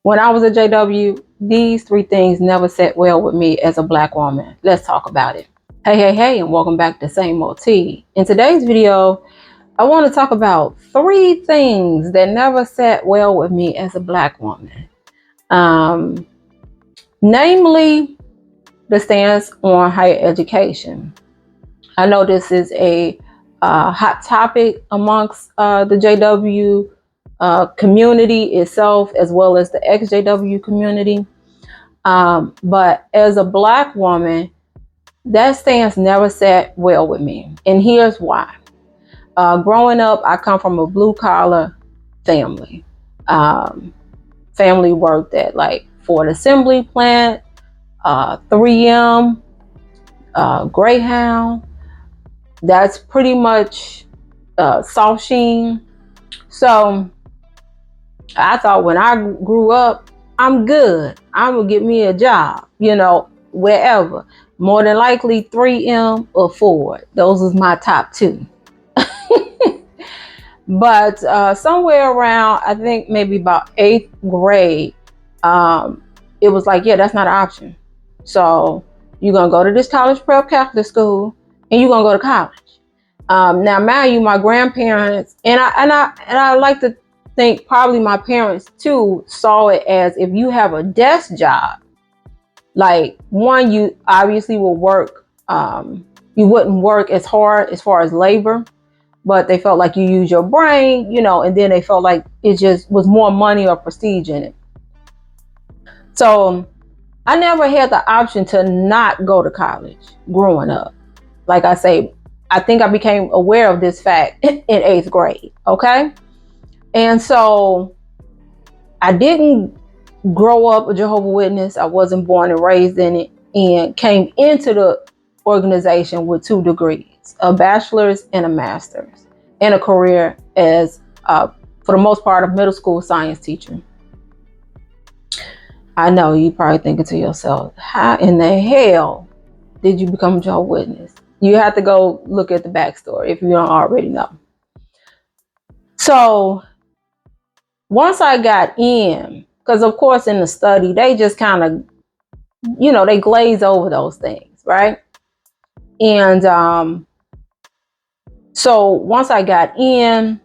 When I was a JW, these three things never sat well with me as a Black woman. Let's talk about it. Hey, and welcome back to Same Old Tea. In today's video, I want to talk about three things that never sat well with me as a Black woman. Namely, the stance on higher education. I know this is a hot topic amongst the JW community itself, as well as the ex-JW community. But as a Black woman, that stance never sat well with me. And here's why. Growing up, I come from a blue collar family. Family worked at like Ford Assembly Plant, 3M, Greyhound. That's pretty much soft sheen. So I thought when I grew up, I'm good. I'm going to get me a job, wherever. More than likely 3M or Ford. Those was my top two. But somewhere around, I think maybe about 8th grade, it was like, yeah, that's not an option. So you're going to go to this college prep Catholic school and you're going to go to college. Now, mind you, my grandparents, and I like to think probably my parents too saw it as, if you have a desk job, like one, you obviously will work, you wouldn't work as hard as far as labor, but they felt like you use your brain, and then they felt like it just was more money or prestige in it. So I never had the option to not go to college growing up. Like I say, I think I became aware of this fact in 8th grade. Okay. And so I didn't grow up a Jehovah's Witness. I wasn't born and raised in it, and came into the organization with 2 degrees, a bachelor's and a master's, and a career as, for the most part, a middle school science teacher. I know you probably thinking to yourself, how in the hell did you become a Jehovah's Witness? You have to go look at the backstory if you don't already know. So once I got in, because of course in the study, they just kind of, they glaze over those things, right? And so once I got in,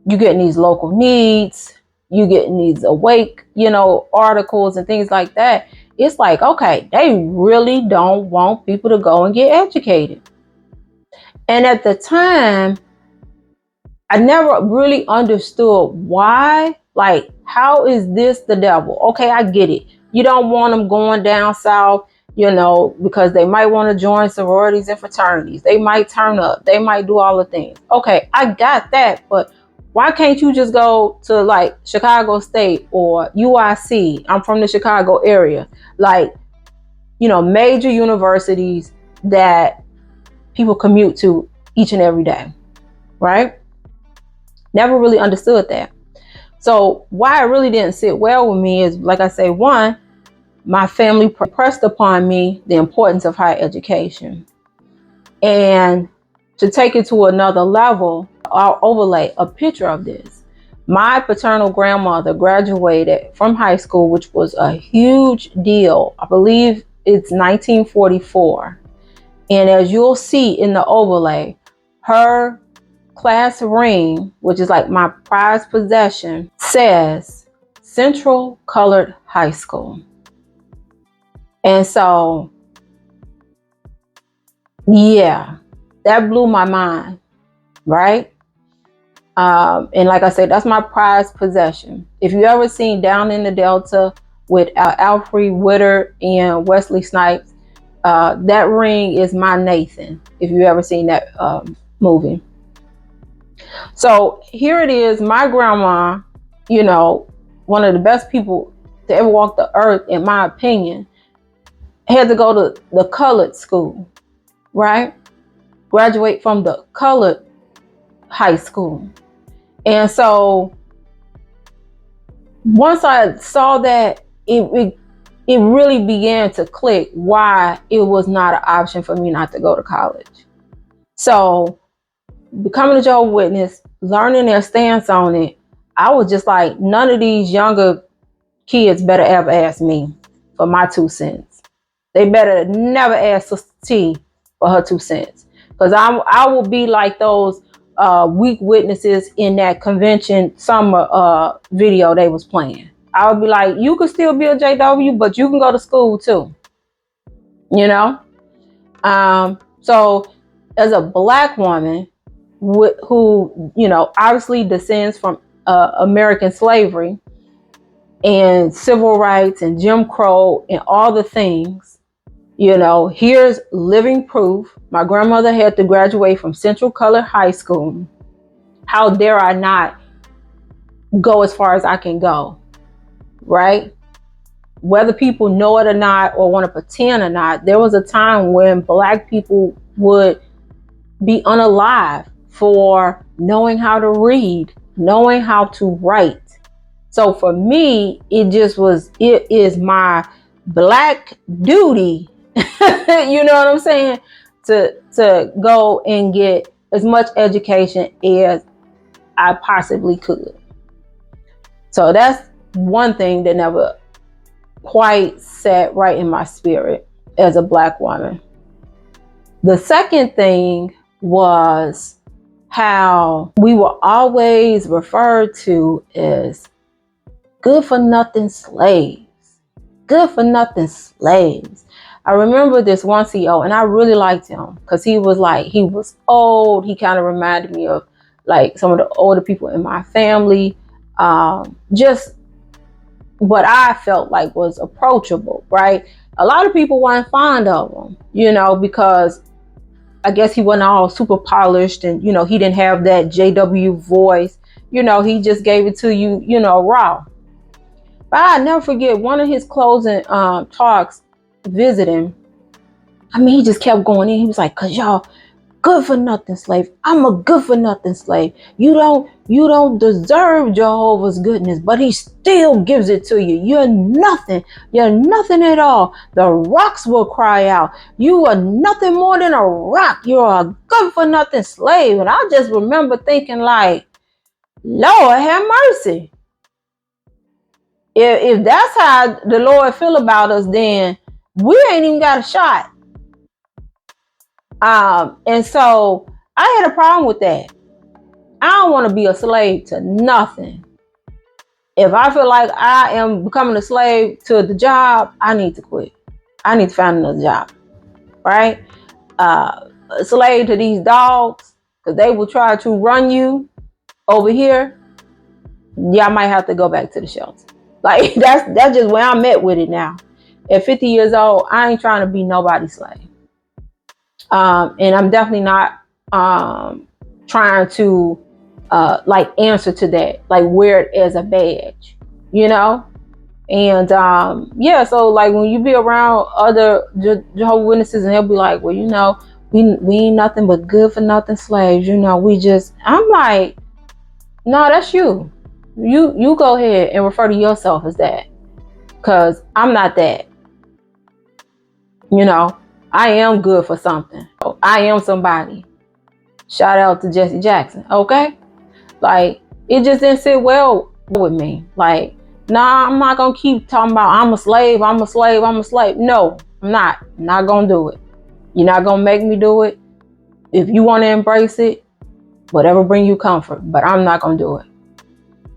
you get these local needs, you get these awake, articles and things like that. It's like, okay, they really don't want people to go and get educated. And at the time, I never really understood why. Like, how is this the devil? Okay, I get it. You don't want them going down south, because they might want to join sororities and fraternities. They might turn up. They might do all the things. Okay, I got that. But why can't you just go to like Chicago State or UIC? I'm from the Chicago area. Like, major universities that people commute to each and every day, right? Never really understood that. So why it really didn't sit well with me is, like I say, one, my family pressed upon me the importance of higher education. And to take it to another level, I'll overlay a picture of this. My paternal grandmother graduated from high school, which was a huge deal. I believe it's 1944. And as you'll see in the overlay, her class ring, which is like my prized possession, says Central Colored High School. And so, yeah, that blew my mind, right? And like I said, that's my prized possession. If you ever seen Down in the Delta with Alfred Witter and Wesley Snipes, that ring is my Nathan, if you ever seen that movie. So here it is, my grandma, one of the best people to ever walk the earth, in my opinion, had to go to the colored school, right? Graduate from the colored high school. And so once I saw that, it really began to click why it was not an option for me not to go to college. So becoming a Jehovah's Witness, learning their stance on it, I was just like, none of these younger kids better ever ask me for my 2 cents. They better never ask Sister T for her 2 cents. Because I will be like those weak witnesses in that convention summer video they was playing. I would be like, you can still be a JW, but you can go to school too. You know? So as a black woman who, obviously descends from American slavery and civil rights and Jim Crow and all the things, here's living proof. My grandmother had to graduate from Central Colored High School. How dare I not go as far as I can go, right? Whether people know it or not, or want to pretend or not, there was a time when black people would be unalive for knowing how to read, knowing how to write. So for me, it is my black duty, you know what I'm saying, to go and get as much education as I possibly could. So that's one thing that never quite sat right in my spirit as a black woman. The second thing was how we were always referred to as good for nothing slaves. Good for nothing slaves. I remember this one CEO, and I really liked him because he was old. He kind of reminded me of like some of the older people in my family. Just what I felt like was approachable, right? A lot of people weren't fond of him, because I guess he wasn't all super polished, and, he didn't have that JW voice. He just gave it to you, raw. But I never forget one of his closing talks visiting. I mean, he just kept going in. He was like, cause y'all good for nothing slave. I'm a good for nothing slave. You don't deserve Jehovah's goodness, but he still gives it to you. You're nothing. You're nothing at all. The rocks will cry out. You are nothing more than a rock. You're a good for nothing slave. And I just remember thinking like, Lord have mercy. If that's how the Lord feel about us, then we ain't even got a shot. And so I had a problem with that. I don't want to be a slave to nothing. If I feel like I am becoming a slave to the job, I need to quit. I need to find another job, right? A slave to these dogs, because they will try to run you over here. Yeah, I might have to go back to the shelter. Like that's just where I'm at with it now. At 50 years old, I ain't trying to be nobody's slave. And I'm definitely not trying to answer to that, like wear it as a badge, And so like when you be around other Jehovah's Witnesses, and they'll be like, well, we ain't nothing but good for nothing slaves, I'm like, no, that's you. You go ahead and refer to yourself as that, because I'm not that. I am good for something. I am somebody. Shout out to Jesse Jackson. Okay. Like, it just didn't sit well with me. Like, nah, I'm not going to keep talking about I'm a slave. I'm a slave. I'm a slave. No, I'm not. I'm not going to do it. You're not going to make me do it. If you want to embrace it, whatever bring you comfort, but I'm not going to do it.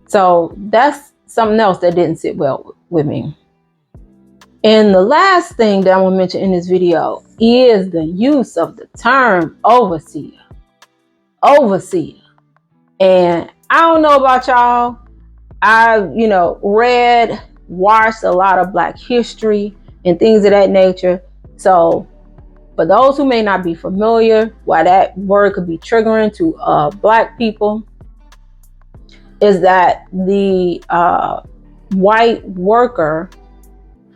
So that's something else that didn't sit well with me. And the last thing that I want to mention in this video is the use of the term overseer. Overseer. And I don't know about y'all. I, watched a lot of Black history and things of that nature. So for those who may not be familiar, why that word could be triggering to Black people, is that the white worker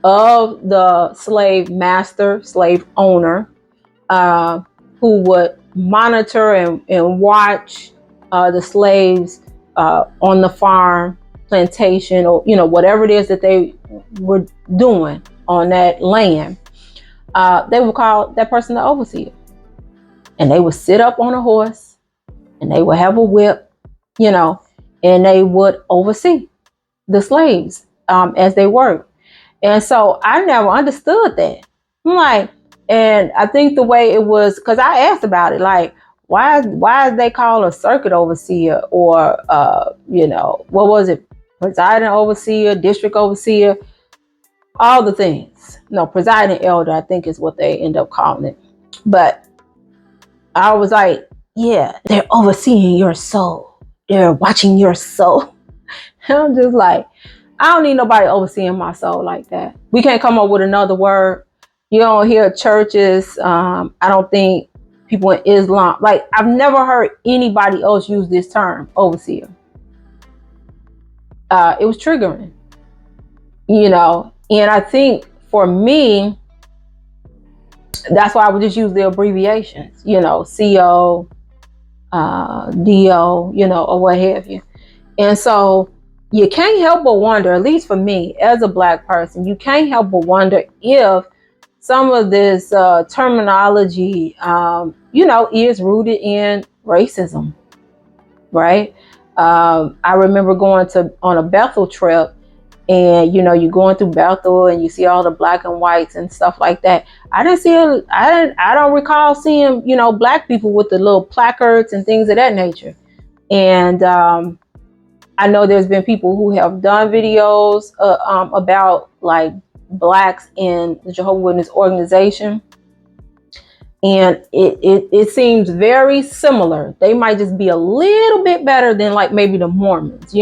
of the slave master, slave owner, who would monitor and watch the slaves on the farm, plantation, or whatever it is that they were doing on that land, they would call that person the overseer. And they would sit up on a horse, and they would have a whip, and they would oversee the slaves as they work. And so I never understood that. I'm like, and I think the way it was, because I asked about it, like, why they call a circuit overseer, or what was it, presiding overseer, district overseer, all the things. No, presiding elder, I think is what they end up calling it. But I was like, yeah, they're overseeing your soul. They're watching your soul. And I'm just like, I don't need nobody overseeing my soul like that. We can't come up with another word. You don't hear churches. I don't think people in Islam, like, I've never heard anybody else use this term, overseer. It was triggering, and I think for me, that's why I would just use the abbreviations, CO, DO, or what have you. And so you can't help but wonder, at least for me as a Black person, you can't help but wonder if some of this terminology, is rooted in racism, right? I remember going on a Bethel trip, and you're going through Bethel and you see all the black and whites and stuff like that. I don't recall seeing, Black people with the little placards and things of that nature. And I know there's been people who have done videos about like Blacks in the Jehovah's Witness organization. And it seems very similar. They might just be a little bit better than like maybe the Mormons,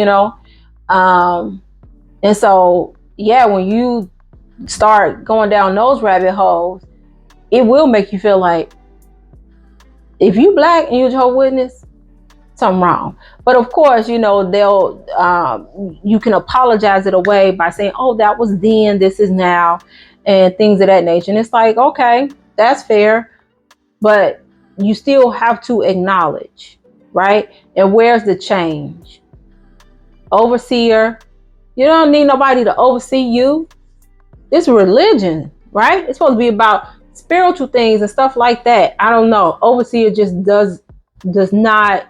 and so, yeah, when you start going down those rabbit holes, it will make you feel like, if you Black and you're Jehovah's Witness, something wrong. But of course, they'll you can apologize it away by saying, oh, that was then, this is now, and things of that nature. And it's like, okay, that's fair, but you still have to acknowledge, right? And where's the change? Overseer, you don't need nobody to oversee you. It's religion, right? It's supposed to be about spiritual things and stuff like that. I don't know. Overseer just does not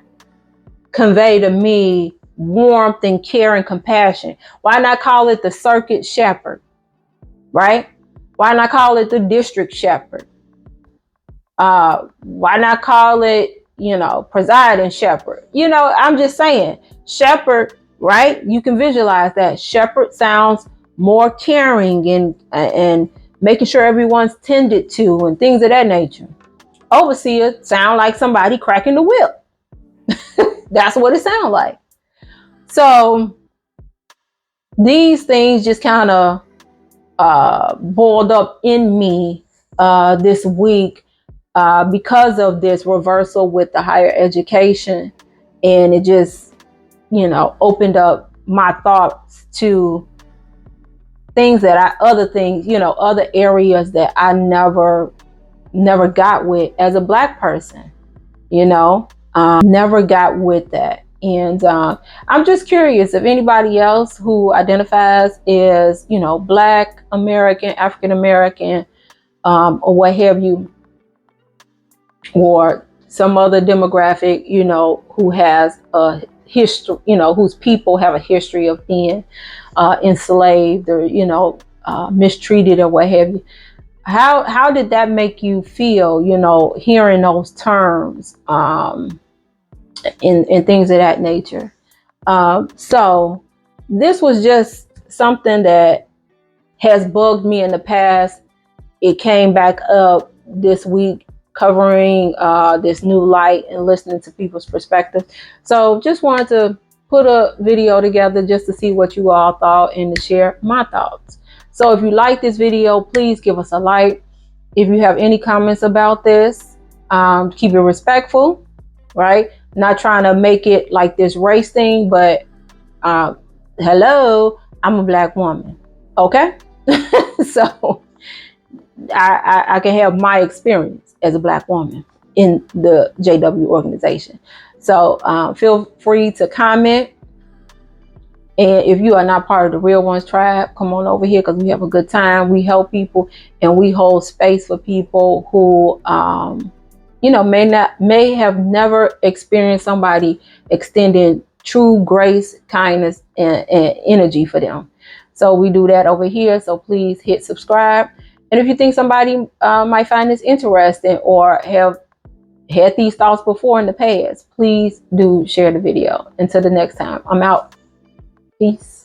convey to me warmth and care and compassion. Why not call it the circuit shepherd, right? Why not call it the district shepherd? Why not call it, presiding shepherd? I'm just saying, shepherd, right? You can visualize that. Shepherd sounds more caring and making sure everyone's tended to and things of that nature. Overseer sound like somebody cracking the whip. That's what it sounds like. So these things just kind of boiled up in me this week because of this reversal with the higher education. And it just, opened up my thoughts to other areas that I never got with as a Black person, never got with that. And I'm just curious if anybody else who identifies as, Black American, African American, or what have you, or some other demographic, who has a history, whose people have a history of being enslaved or, mistreated or what have you. How did that make you feel, hearing those terms and things of that nature? So this was just something that has bugged me in the past. It came back up this week, covering this new light and listening to people's perspectives. So just wanted to put a video together just to see what you all thought and to share my thoughts. So if you like this video, please give us a like. If you have any comments about this, keep it respectful, right? Not trying to make it like this race thing, but hello, I'm a Black woman, okay? So I can have my experience as a Black woman in the JW organization. So feel free to comment. And if you are not part of the Real Ones tribe, come on over here, because we have a good time. We help people and we hold space for people who, may have never experienced somebody extending true grace, kindness, and energy for them. So we do that over here. So please hit subscribe. And if you think somebody might find this interesting or have had these thoughts before in the past, please do share the video. Until the next time, I'm out. Peace.